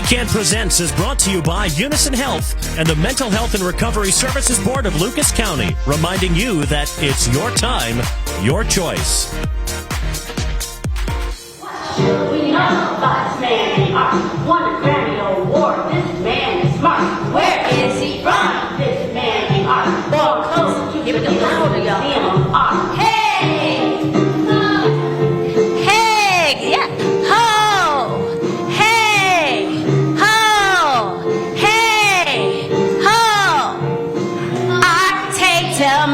BCAN Presents is brought to you by Unison Health and the Mental Health and Recovery Services Board of Lucas County, reminding you that it's your time, your choice. We know about this man named Art. Won a Grammy Award. This man is smart. Where is he from? This man named Art. Born close to the Museum of Art. Hey! Hey! Yeah! Ho! Hey! Ho! Hey! Ho! Art Tatum.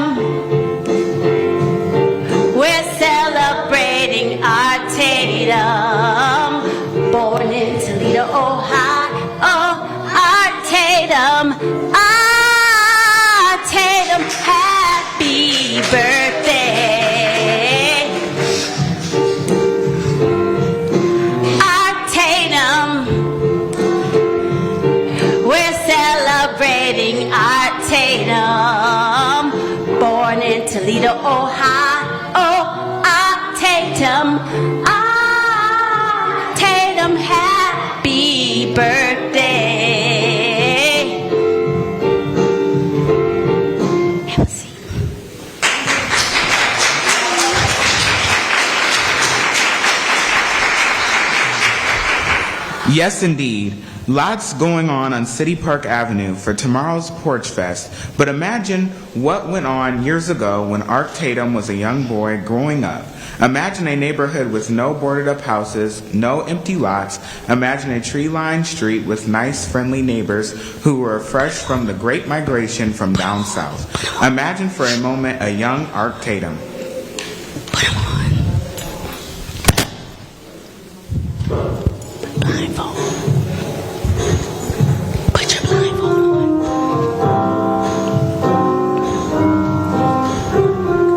We're celebrating Art Tatum. Born in Toledo, Ohio. Art Tatum. Art Tatum. Happy birthday. Art Tatum. We're celebrating Art Tatum. Born in Toledo, Ohio. Art Tatum. Art Tatum. Happy birthday. Have a seat. Yes, indeed. Lots going on City Park Avenue for tomorrow's Porch Fest. But imagine what went on years ago when Art Tatum was a young boy growing up. Imagine a neighborhood with no boarded up houses, no empty lots. Imagine a tree-lined street with nice, friendly neighbors who were fresh from the Great Migration from down south. Imagine for a moment a young Art Tatum. Put him on. Blindfold. Put your blindfold on.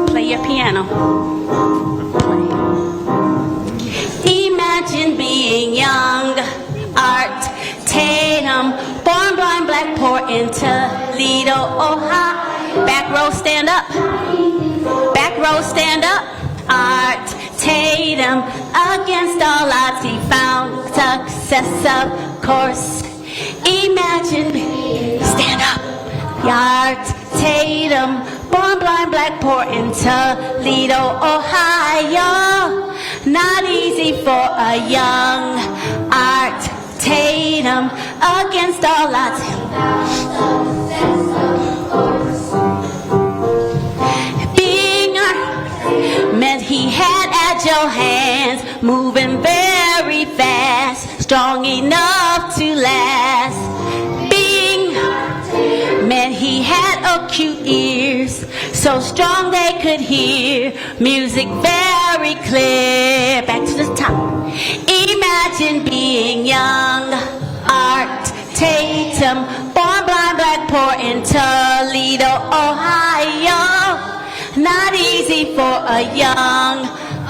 Play your piano. Imagine being young, Art Tatum, born blind, black, poor in Toledo, Ohio. Back row, stand up. Back row, stand up. Art Tatum, against all odds, he found success, of course. Imagine, stand up. Art Tatum, born blind, black, poor in Toledo, Ohio. Not easy for a young Art Tatum, against all odds. Being Art meant he had agile hands, moving very fast, strong enough to last. Being meant he had acute ears, so strong they could hear music very clear. Back to the top. Imagine being young Art Tatum, born blind, black, poor in Toledo, Ohio. Not easy for a young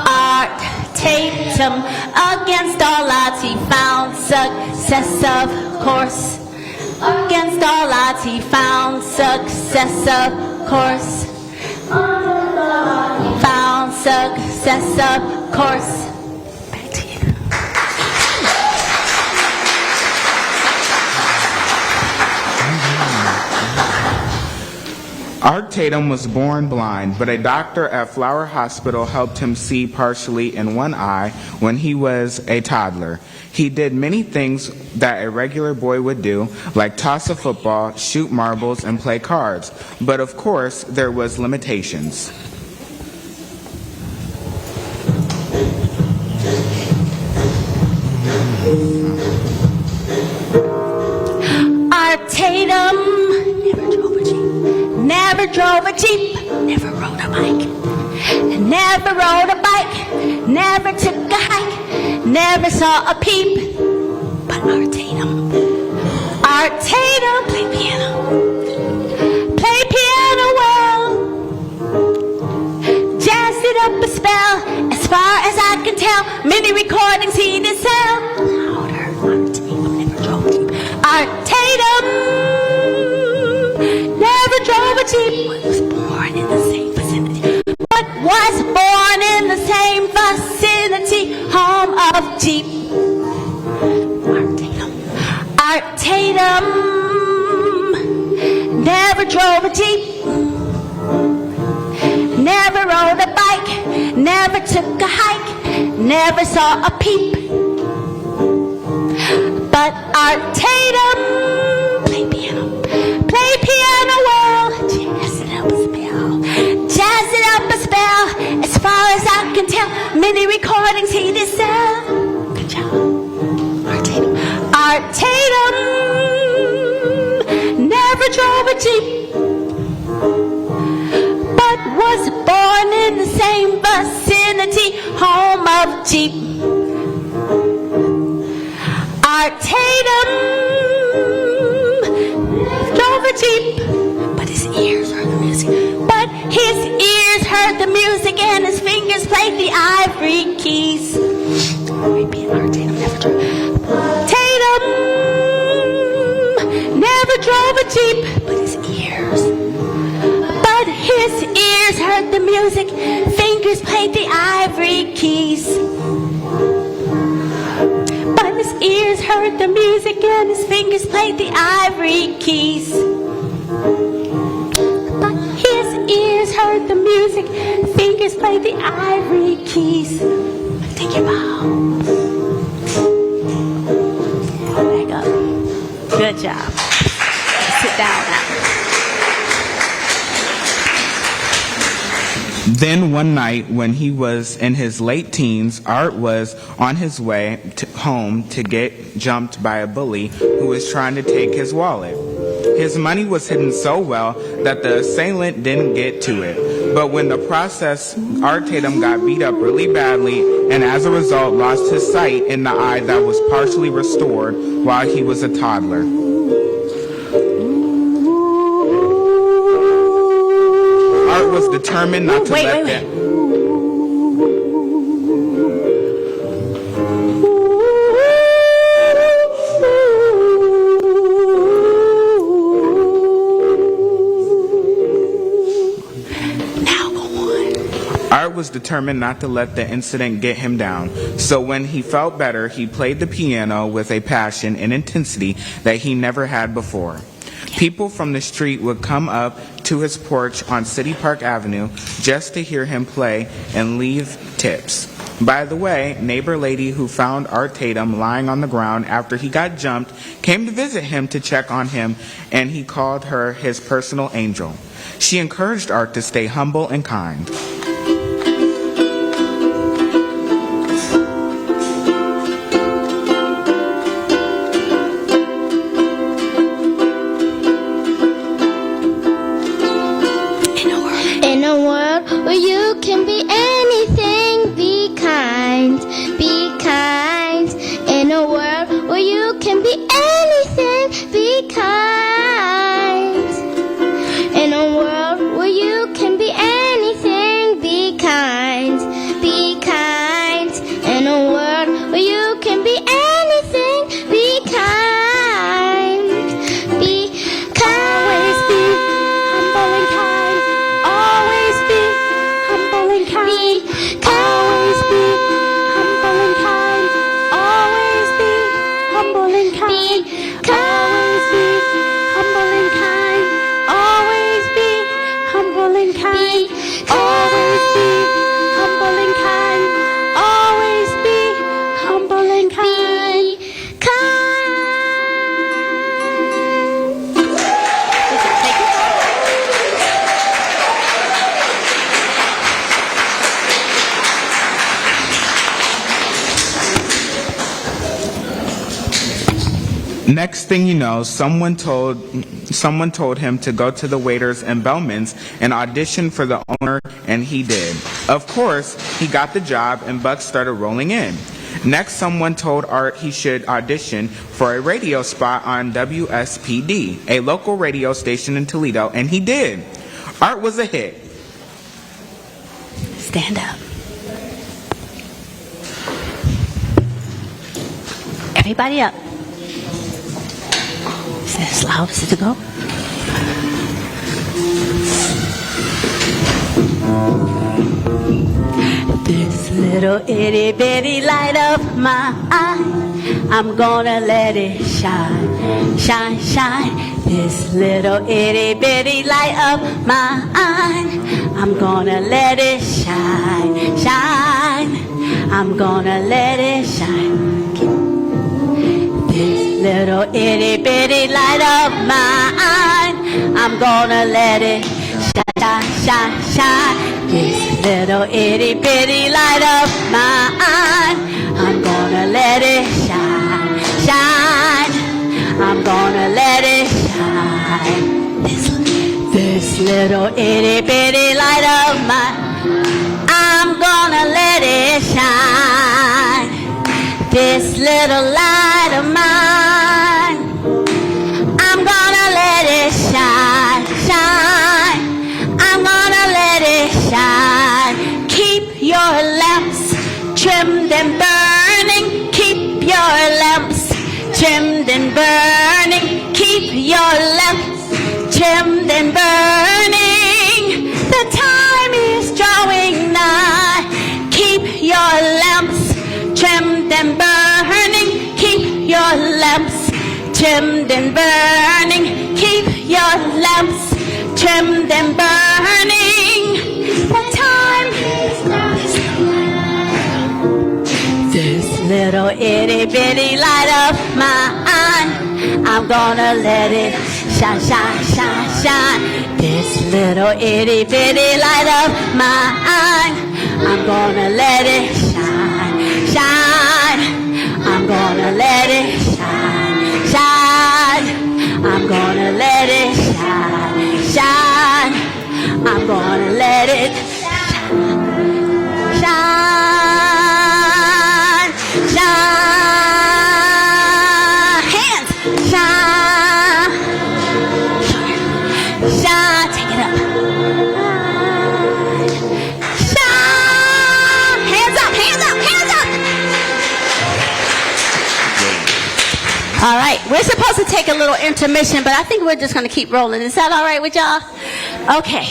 Art Tatum, against all odds he found success, of course. Against all odds he found success, of course. Found success, of course. Back to you. Art Tatum was born blind, but a doctor at Flower Hospital helped him see partially in one eye when he was a toddler. He did many things that a regular boy would do, like toss a football, shoot marbles, and play cards. But of course, there was limitations. Art Tatum never drove a Jeep, never rode a bike, never rode a bike, never took a hike, never saw a peep. But Art Tatum play piano well, jazzed it up a spell. As far as I can tell, many recordings he did sell. Louder, Art Tatum never drove a Jeep. Art Tatum never drove a Jeep. Was born in the same vicinity. But was born in the same vicinity. Home of Jeep. Art Tatum. drove a Jeep, never rode a bike, never took a hike, never saw a peep. But Art Tatum, play piano well, jazz it up a spell, as far as I can tell, many recordings he did sell. Good job, Art Tatum. Art Tatum never drove a Jeep, but was born in the same vicinity, home of Jeep. Art Tatum drove a Jeep, but his ears heard the music. But his ears heard the music and his fingers played the ivory keys. Maybe Art Tatum never drove. Tatum never drove a Jeep, but his ears heard the music, fingers played the ivory keys. But his ears heard the music and his fingers played the ivory keys. But his ears heard the music, fingers played the ivory keys. Take your bow. Back up. Good job. Sit down now. Then one night, when he was in his late teens, Art was on his way home to get jumped by a bully who was trying to take his wallet. His money was hidden so well that the assailant didn't get to it. But when the process, Art Tatum got beat up really badly and as a result lost his sight in the eye that was partially restored while he was a toddler. Art was determined not to let that. Art was determined not to let the incident get him down. So when he felt better, he played the piano with a passion and intensity that he never had before. People from the street would come up to his porch on City Park Avenue just to hear him play and leave tips. By the way, neighbor lady who found Art Tatum lying on the ground after he got jumped came to visit him to check on him, and he called her his personal angel. She encouraged Art to stay humble and kind. In a world where you can be anything, be kind, be kind. In a world where you can be anything, be kind. In a world where you can be anything, be kind, be kind. In a world where you can be anything, be kind, be kind. Always be humble and kind. Always be humble and kind. Always be humble and kind. Always be humble and kind. Always be humble and kind. Always be humble and kind. Always be humble and kind. Always be humble and kind. Next thing you know, someone told him to go to the waiters and bellmans and audition for the owner, and he did. Of course, he got the job and bucks started rolling in. Next, someone told Art he should audition for a radio spot on WSPD, a local radio station in Toledo, and he did. Art was a hit. Stand up. Everybody up. Is that as loud as it go? This little itty bitty light of my eye, I'm gonna let it shine, shine, shine. This little itty bitty light of mine, I'm gonna let it shine, shine. I'm gonna let it shine. This little itty bitty light of mine, I'm gonna let it shine, shine, shine. This little itty bitty light of mine, I'm gonna let it shine, shine. I'm gonna let it shine. This little itty bitty light of mine, I'm gonna let it shine. This little light of mine, I'm gonna let it shine, shine. I'm gonna let it shine. Keep your lamps trimmed and burning. Keep your lamps trimmed and burning. Keep your lamps trimmed and burning. The time is drawing nigh. Keep your lamps trimmed and burning. Keep your lamps trimmed and burning. Keep your lamps trimmed and burning. The time is this little itty bitty light of mine, I'm gonna let it shine, shine, shine, shine. This little itty bitty light of mine, I'm gonna let it shine, shine. I'm gonna let it shine, shine. I'm gonna let it shine, shine. I'm gonna let it shine, shine. Hands, shine, shine. Take it up. Shine. Hands up, hands up, hands up. All right, we're supposed to take a little intermission, but I think we're just going to keep rolling. Is that all right with y'all? Okay.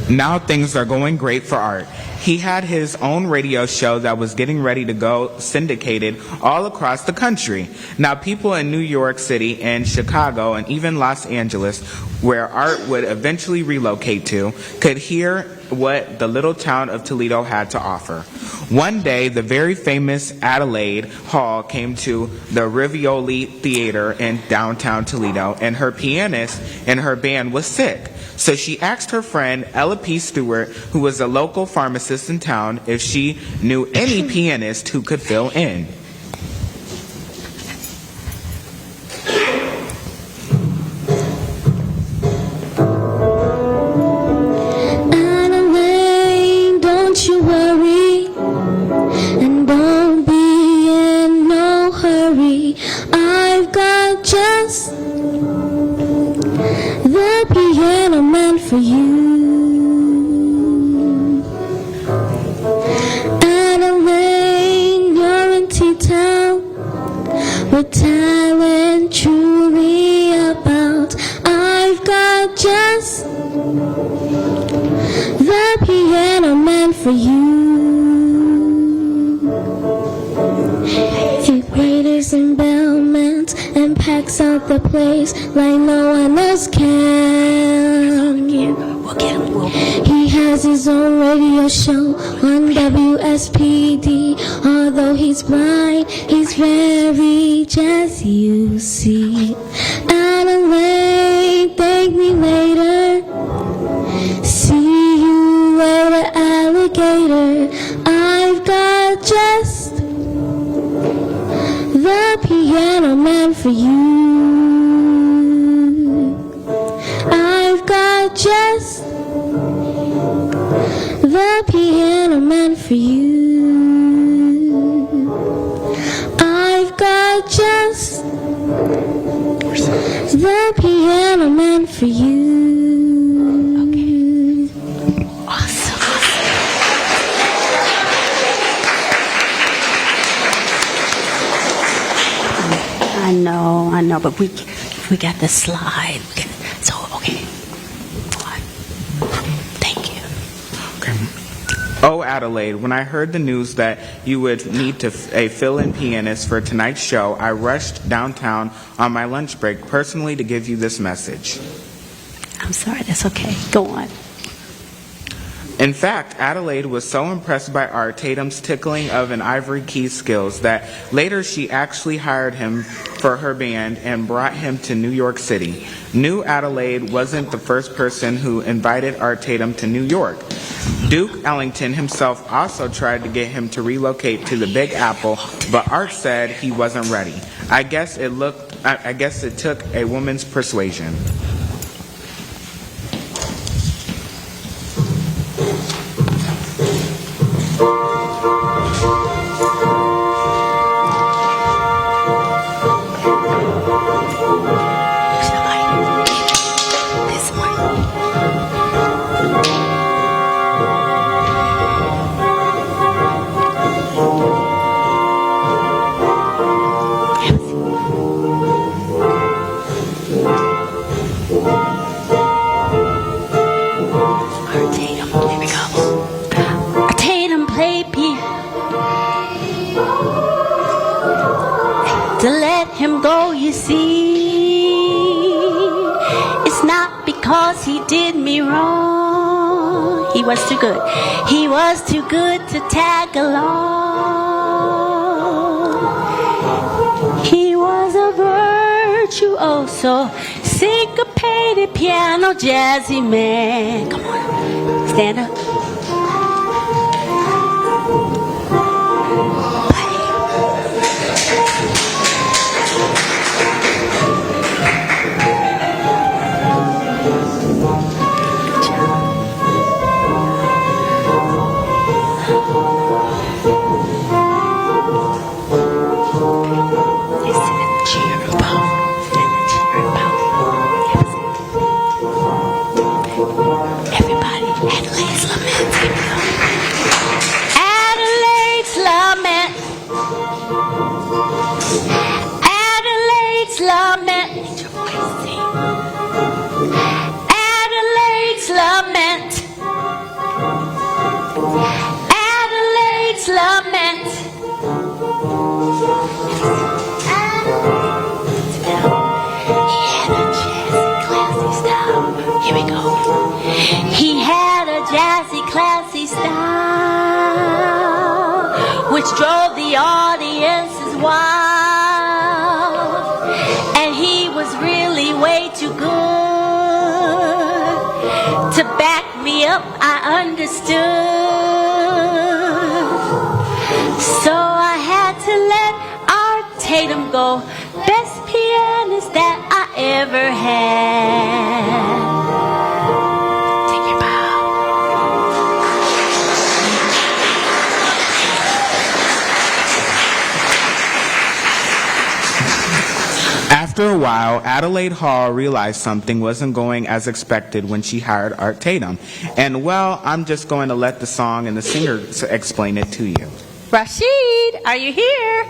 Now things are going great for Art. He had his own radio show that was getting ready to go syndicated all across the country. Now people in New York City and Chicago and even Los Angeles, where Art would eventually relocate to, could hear what the little town of Toledo had to offer. One day, the very famous Adelaide Hall came to the Rivioli Theater in downtown Toledo, and her pianist and her band was sick. So she asked her friend Ella P. Stewart, who was a local pharmacist in town, if she knew any pianist who could fill in. Adelaide, don't you worry, and don't be in no hurry. I've got just the piano man for you. Adelaide, you're in T-Town, with talent truly about. I've got just the piano man for you. He waiters and bellmans and packs out the place like no one else can. He has his own radio show on WSPD. Although he's blind, he's very jazzy, you see. Adelaide, thank me later. See you later, alligator. I've got just the piano man for you. I've got just the piano man for you. I've got just the piano man for you. I know, but we got the slide. So, okay. Thank you. Okay. Oh, Adelaide, when I heard the news that you would need a fill-in pianist for tonight's show, I rushed downtown on my lunch break personally to give you this message. I'm sorry, that's okay. Go on. In fact, Adelaide was so impressed by Art Tatum's tickling of an ivory key skills that later she actually hired him for her band and brought him to New York City. New Adelaide wasn't the first person who invited Art Tatum to New York. Duke Ellington himself also tried to get him to relocate to the Big Apple, but Art said he wasn't ready. I guess it took a woman's persuasion. To let him go, you see, it's not because he did me wrong. He was too good. He was too good to tag along. He was a virtuoso, syncopated piano jazzy man. Come on, stand up. He had a jazzy, classy style, which drove the audiences wild. And he was really way too good to back me up, I understood. So I had to let Art Tatum go, best pianist that I ever had. After a while, Adelaide Hall realized something wasn't going as expected when she hired Art Tatum. And well, I'm just going to let the song and the singer explain it to you. Rashid, are you here?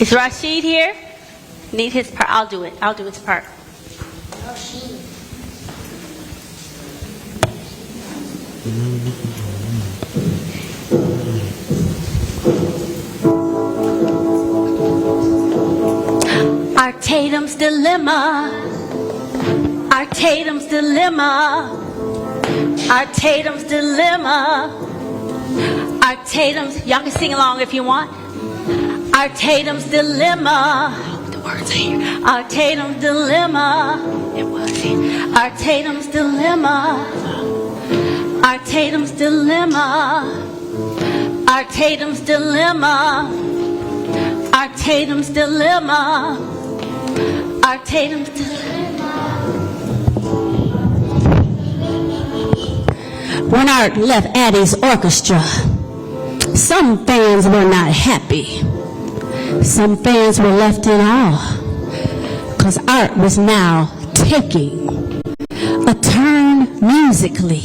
Is Rashid here? Need his part? I'll do it. I'll do his part. Art Tatum's dilemma. Art Tatum's dilemma. Art Tatum's dilemma. Art Tatum's, y'all can sing along if you want. Art Tatum's dilemma. The words here. Art Tatum's dilemma. It was here. Art Tatum's dilemma. Art Tatum's dilemma. Art Tatum's dilemma. Art Tatum's dilemma. Art Tatum's dilemma. When Art left Addie's orchestra, some fans were not happy. Some fans were left in awe, because Art was now taking a turn musically,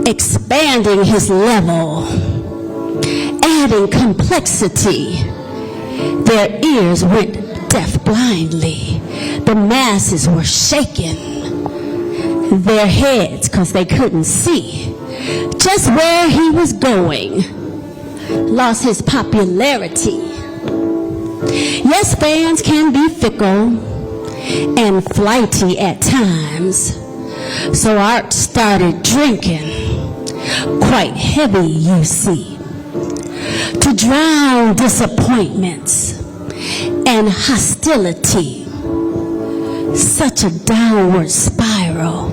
expanding his level, adding complexity Their ears went deaf blindly. The masses were shaken. Their heads, because they couldn't see just where he was going. Lost his popularity. Yes, fans can be fickle and flighty at times. So Art started drinking, quite heavy, you see, to drown disappointments and hostility. Such a downward spiral,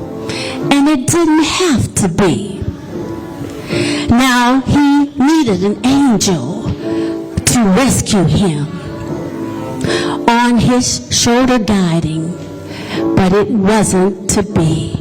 and it didn't have to be. Now he needed an angel to rescue him, on his shoulder guiding, but it wasn't to be.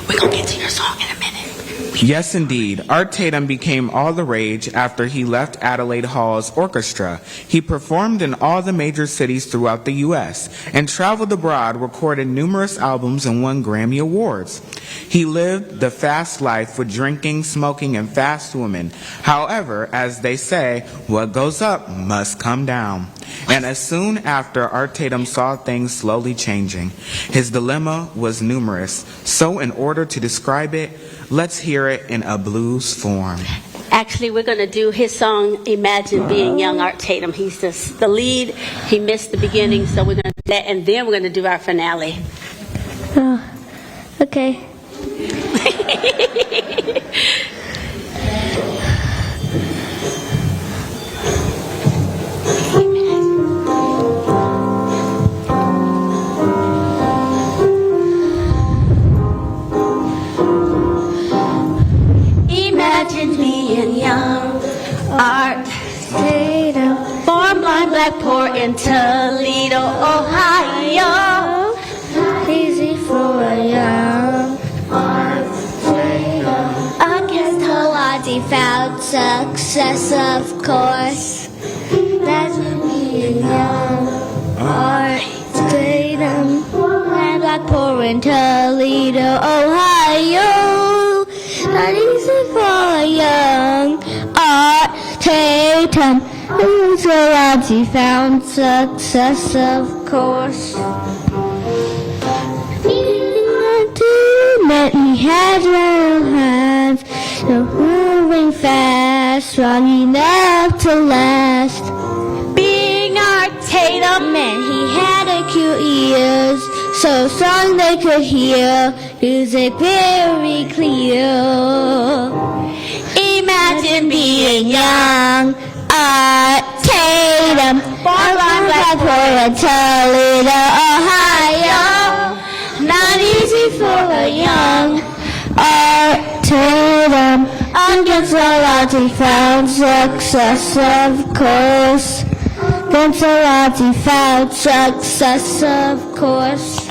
We're going to get to your song in a minute. Yes, indeed. Art Tatum became all the rage after he left Adelaide Hall's orchestra. He performed in all the major cities throughout the U.S. and traveled abroad, recorded numerous albums, and won Grammy Awards. He lived the fast life with drinking, smoking, and fast women. However, as they say, what goes up must come down. And as soon after Art Tatum saw things slowly changing, his dilemma was numerous. So in order to describe it, let's hear it in a blues form. Actually, we're going to do his song, Imagine Being Young, Art Tatum. He's the lead. He missed the beginning, so we're going to do that, and then we're going to do our finale. Oh, okay. Imagine being young, Art Tatum, born blind, black, poor in Toledo, Ohio. Easy for a young Art Tatum. Against all odds he found success, of course. Imagine being young Art Tatum, blind, black, poor in Toledo, Ohio. Not easy for a young Art Tatum. Against all odds he found success, of course. That he had little hands, so moving fast, strong enough to last. Being Art Tatum, Man, he had acute ears, so strong they could hear music very clear. imagine being Young Art Tatum, born black boy in Toledo, Ohio. Not easy for a young Art Tatum. Against all odds he found success, of course. Against all odds he found success, of course.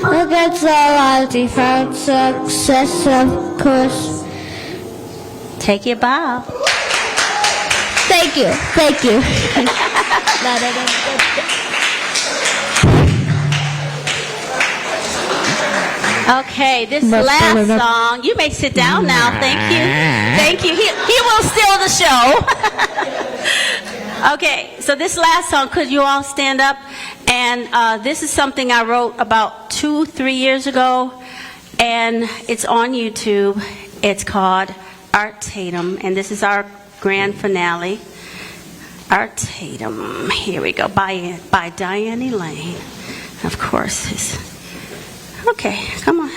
Against all odds he found success, of course. Take your bow. Thank you. Thank you. Okay, this last song, you may sit down now. Thank you. Thank you. He will steal the show. Okay, so this last song, could you all stand up? And this is something I wrote about 2-3 years ago, and it's on YouTube. It's called Art Tatum, and this is our grand finale. Art Tatum, here we go, by Diane Elaine. Of course, okay, come on.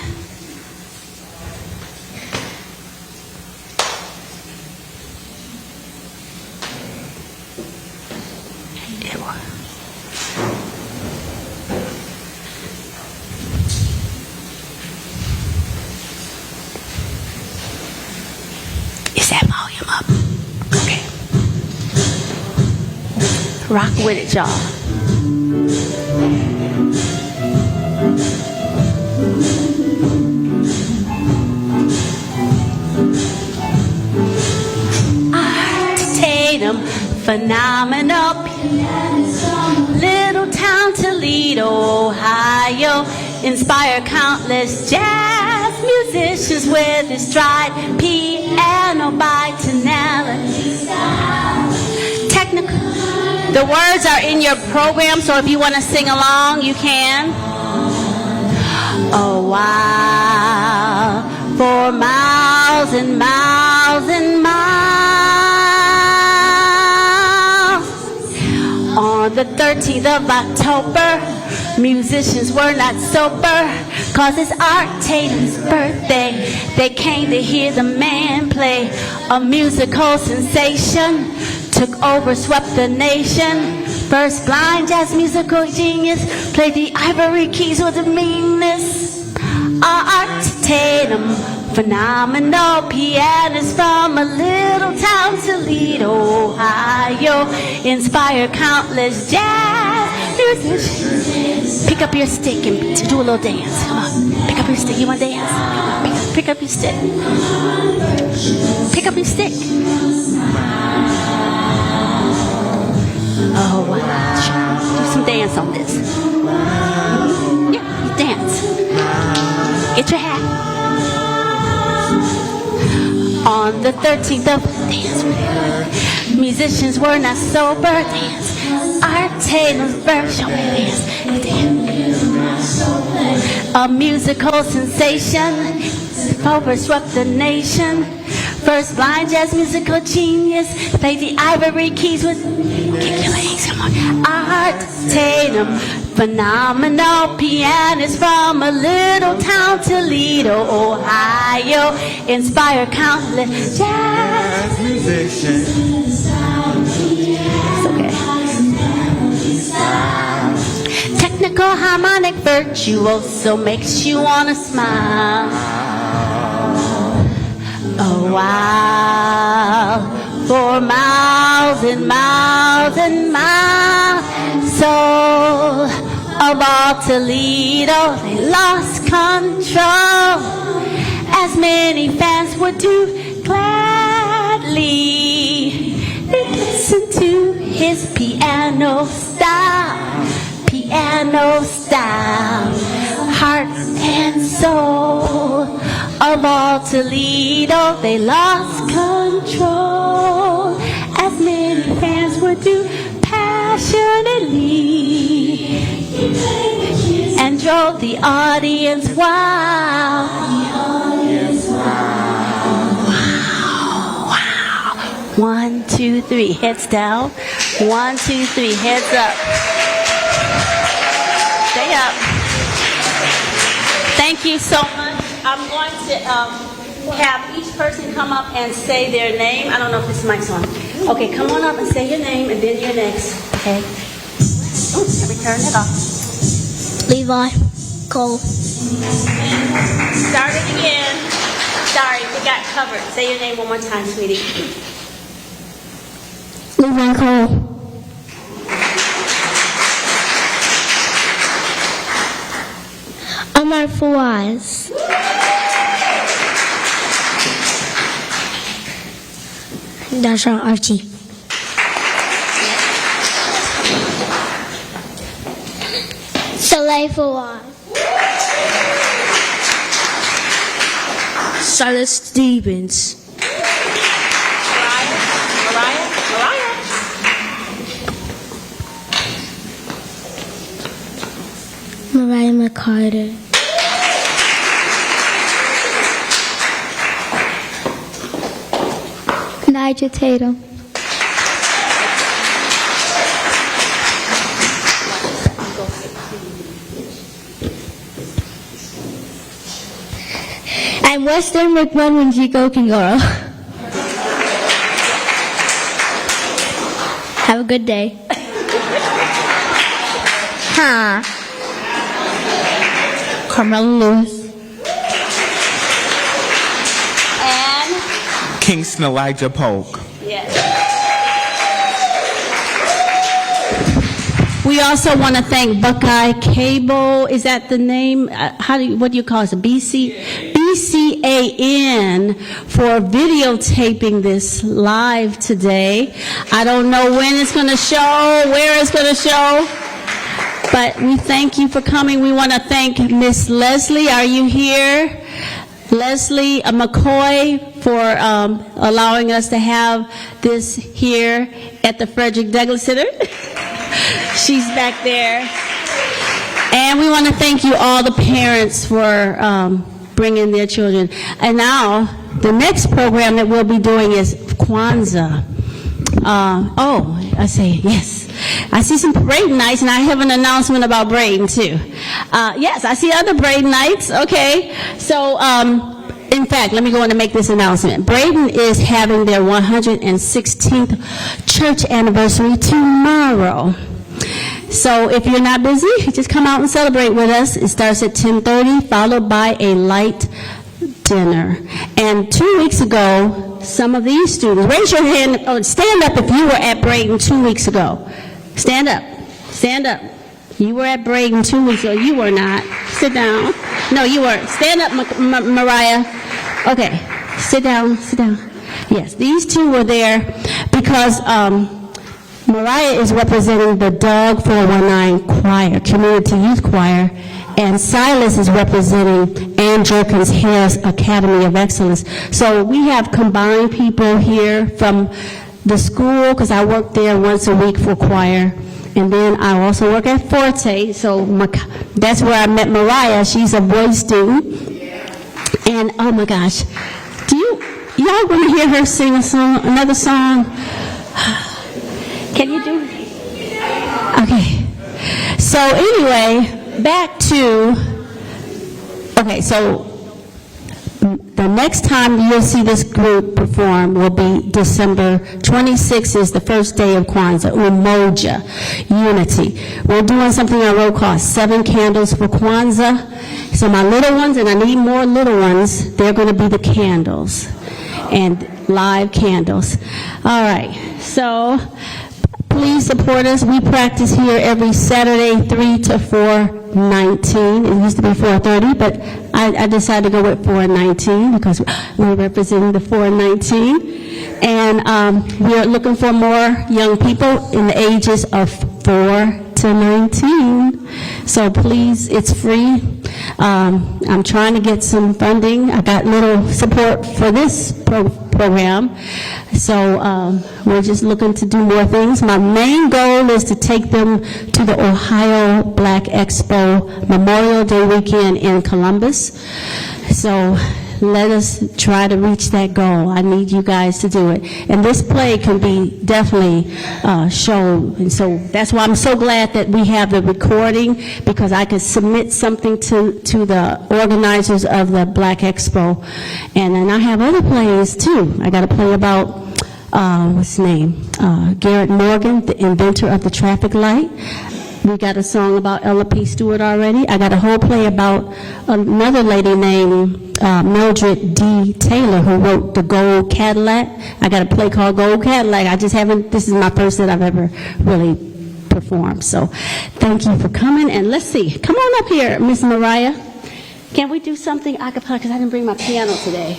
Is that volume up? Okay. Rock with it, y'all. Art Tatum, phenomenal. Little town Toledo, Ohio. Inspire countless jazz musicians with his stride, piano by tonality. Technical. The words are in your program, so if you want to sing along, you can. A while for miles and miles and miles. On the 13th of October, musicians were not sober, 'cause it's Art Tatum's birthday. They came to hear the man play. A musical sensation took over, swept the nation. First blind jazz musical genius, played the ivory keys with the meanness. Art Tatum, phenomenal pianist from a little town, Toledo, Ohio. Inspired countless jazz musicians. Pick up your stick and do a little dance. Come on, pick up your stick. You want to dance? Come on, pick up your stick. Pick up your stick. Oh, wow. Do some dance on this. Yeah, dance. Get your hat. On the 13th of dance, musicians were not sober. Dance. Art Tatum's birth. Show me dance. A musical sensation overswept the nation. First blind jazz musical genius, played the ivory keys with. Kick your legs, come on. Art Tatum, phenomenal pianist from a little town, Toledo, Ohio. Inspired countless jazz musicians. It's okay. Technical harmonic virtuoso makes you wanna smile. A while for miles and miles and miles. Soul of all Toledo, they lost control, as many fans would do gladly. They listened to his piano style, heart and soul. Of all Toledo, they lost control, as many fans would do passionately, and drove the audience wild. Wow. 1, 2, 3, heads down. 1, 2, 3, heads up. Stay up. Thank you so much. I'm going to have each person come up and say their name. I don't know if this mic's on. Okay, come on up and say your name, and then you're next. Okay. Ooh, let me turn it off. Levi, Cole. Start it again. Sorry, we got covered. Say your name one more time, sweetie. Levi, Cole. Omar Fawaz. Dasha Archie. Saleh Fawaz. Silas Stevens. Mariah McCarter. Nigel Tatum. I'm Western McMunjigo Kingoro. Have a good day. Huh. Carmela Lewis. And Kingston Elijah Polk. yes. We also want to thank Buckeye Cable. Is that the name? What do you call it? BCAN for videotaping this live today. I don't know when it's going to show, where it's going to show. But we thank you for coming. We want to thank Miss Leslie. Are you here? Leslie McCoy for allowing us to have this here at the Frederick Douglass Center. She's back there. And we want to thank you all the parents for bringing their children. And now, the next program that we'll be doing is Kwanzaa. I say yes. I see some Braden nights, and I have an announcement about Braden, too. Yes, I see other Braden nights. Okay. So, in fact, let me go on and make this announcement. Braden is having their 116th church anniversary tomorrow. So if you're not busy, just come out and celebrate with us. It starts at 10:30, followed by a light dinner. And 2 weeks ago, some of these students, raise your hand, stand up if you were at Braden 2 weeks ago. Stand up. Stand up. You were at Braden 2 weeks ago. You were not. Sit down. No, you weren't. Stand up, Mariah. Okay. Sit down. Sit down. Yes, these two were there because Mariah is representing the Dog 419 Choir, Community Youth Choir, and Silas is representing Ann Jerkins Harris Academy of Excellence. So we have combined people here from the school, because I work there once a week for choir, and then I also work at Forte, so that's where I met Mariah. She's a voice student. And oh my gosh, y'all want to hear her sing a song, another song? Can you do it? Okay. So anyway, back to, so the next time you'll see this group perform will be December 26th is the first day of Kwanzaa, Umoja, Unity. We're doing something I wrote called 7 Candles for Kwanzaa. So my little ones, and I need more little ones, they're going to be the candles, and live candles. All right, so please support us. We practice here every Saturday, 3 to 4:19. It used to be 4:30, but I decided to go with 4:19 because we're representing the 4:19. And we're looking for more young people in the ages of 4 to 19. So please, it's free. I'm trying to get some funding. I got little support for this program. So we're just looking to do more things. My main goal is to take them to the Ohio Black Expo Memorial Day weekend in Columbus. So let us try to reach that goal. I need you guys to do it. And this play can be definitely shown. And so that's why I'm so glad that we have the recording, because I could submit something to the organizers of the Black Expo. And then I have other plays too. I got a play about, what's his name? Garrett Morgan, the inventor of the traffic light. We got a song about Ella P. Stewart already. I got a whole play about another lady named Mildred D. Taylor, who wrote The Gold Cadillac. I got a play called Gold Cadillac. I just haven't, this is my first that I've ever really performed. So thank you for coming. And let's see, come on up here, Miss Mariah. Can we do something a cappella? Because I didn't bring my piano today.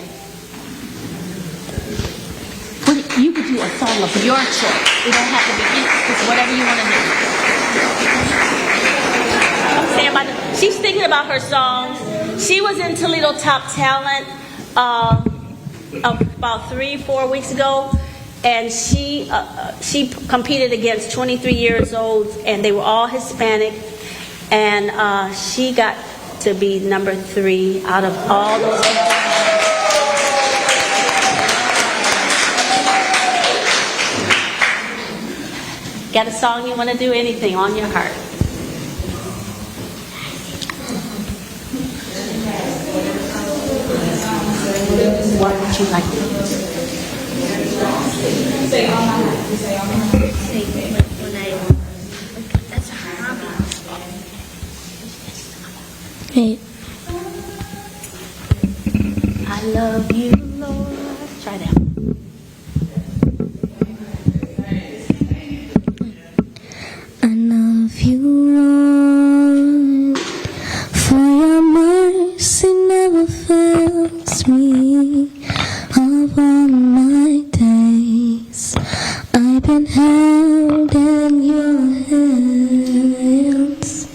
You could do a song of your choice. It don't have to be just whatever you want to do. She's thinking about her songs. She was in Toledo Top Talent about 3-4 weeks ago, and she competed against 23 years old, and they were all Hispanic, and she got to be number 3 out of all those people. Got a song you want to do? Anything on your heart? What would you like to do? Say all my heart. Say all my heart. That's a hobby. Hey. I love you, Lord. Try that. I love you, Lord, for your mercy never fails me. Of all my days, I've been held in your hands.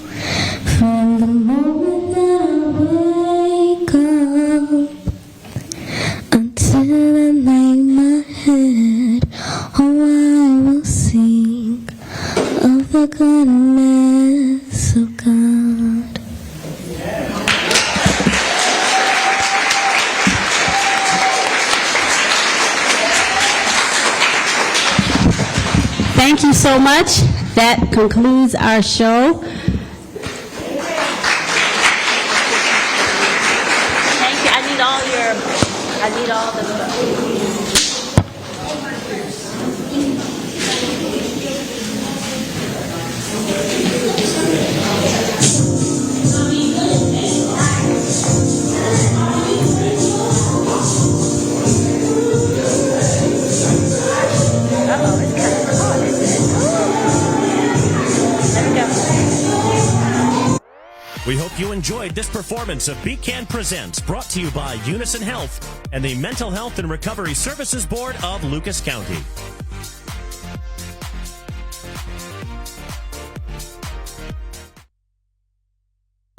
Thank you so much. That concludes our show. Thank you. I need all the stuff. We hope you enjoyed this performance of BCAN Presents, brought to you by Unison Health and the Mental Health and Recovery Services Board of Lucas County.